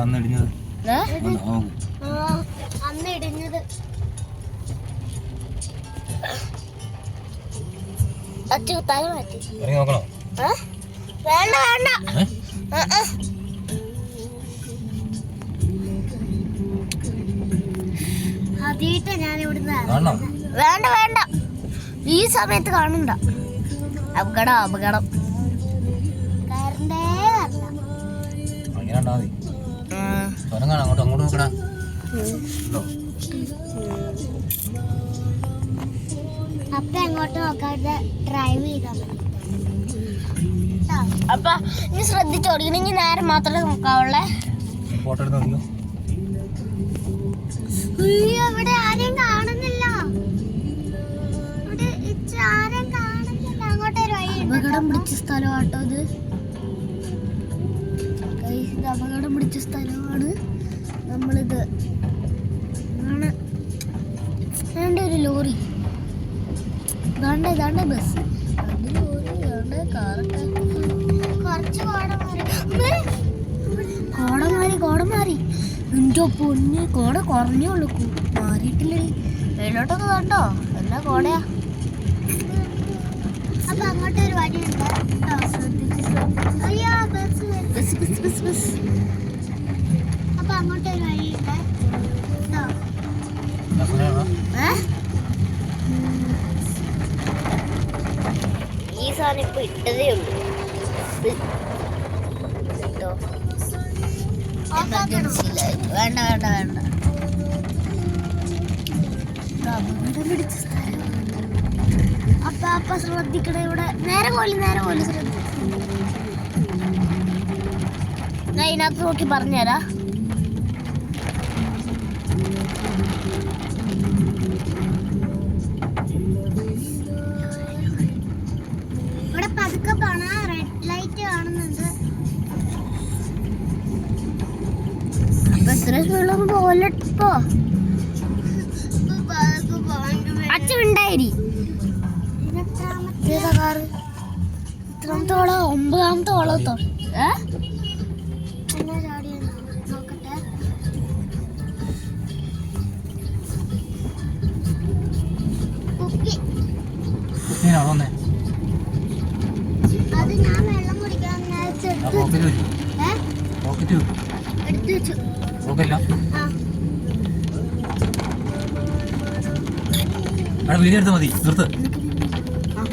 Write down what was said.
അന്ന് ഇടിഞ്ഞത് അന്ന് ഇടിഞ്ഞത് അച്ചുത്തായി മാറ്റി. നോക്കണോ? വേണ്ട വേണ്ട. ആദ്യമായിട്ട് ഞാൻ ഇവിടുന്ന് വേണ്ട വേണ്ട, ഈ സമയത്ത് കാണണ്ട. അപകടം അപകടം. അപ്പൊ എങ്ങോട്ട് നോക്കാതെ ഡ്രൈവ് ചെയ്താൽ മതി. അപ്പൊ ഇനി ശ്രദ്ധിച്ചോടിക്കണം. ഇനി നേരം മാത്രമേ നോക്കാവുള്ളേ. ഇവിടെ ആരെയും കാണുന്നില്ല. ഇവിടെ ആരെയും കാണുന്നില്ല. അങ്ങോട്ടൊരു വഴി. അപകടം പിടിച്ച സ്ഥലമാട്ടോ ഇത്. ഇത് അപകടം പിടിച്ച സ്ഥലമാണ്. നമ്മളിത് ആണ്. വേണ്ട ഒരു ലോറി, ഇതാണ്ട് ബസ്, ലോറി, കാറൊക്കെ. കുറച്ച് കോടമാരി എന്തോ പൊന്ന്, കോട കുറഞ്ഞോളൂ, മാറിയിട്ടില്ലേ. വെയിലോട്ടൊക്കെ കണ്ടോ എന്നാ കോടയാ. അപ്പൊ അങ്ങോട്ടൊരു വഴിയുണ്ട്. അയ്യോ ബസ്. അപ്പൊ അങ്ങോട്ടൊരു വഴിയുണ്ട്. ഈ സാധനം ഇപ്പൊ ഇട്ടതേ ഉള്ളൂ. വേണ്ട വേണ്ട വേണ്ട. അപകടം പിടിച്ച സ്ഥലം. അപ്പ ശ്രദ്ധിക്കണേ. ഇവിടെ നേരെ പോലെ ശ്രദ്ധിക്കും. ഞാൻ ഇതിനകത്ത് നോക്കി പറഞ്ഞുതരാ. ഇവിടെ പതുക്കെ പോണ, റെഡ് ലൈറ്റ് കാണുന്നുണ്ട്. അപ്പൊ എത്ര സ്പീഡിലൊന്നും പോലോ. അച്ഛനുണ്ടായി. കാറ് എത്രാമത്തെ ഓളോ? 9ാമത്തെ ഓളത്തോ? നോക്കട്ടെ. അത് ഞാൻ വെള്ളം കുടിക്കാൻ എടുത്തു വെച്ചു. വീഡിയോ എടുത്താൽ മതി. നിർത്ത്.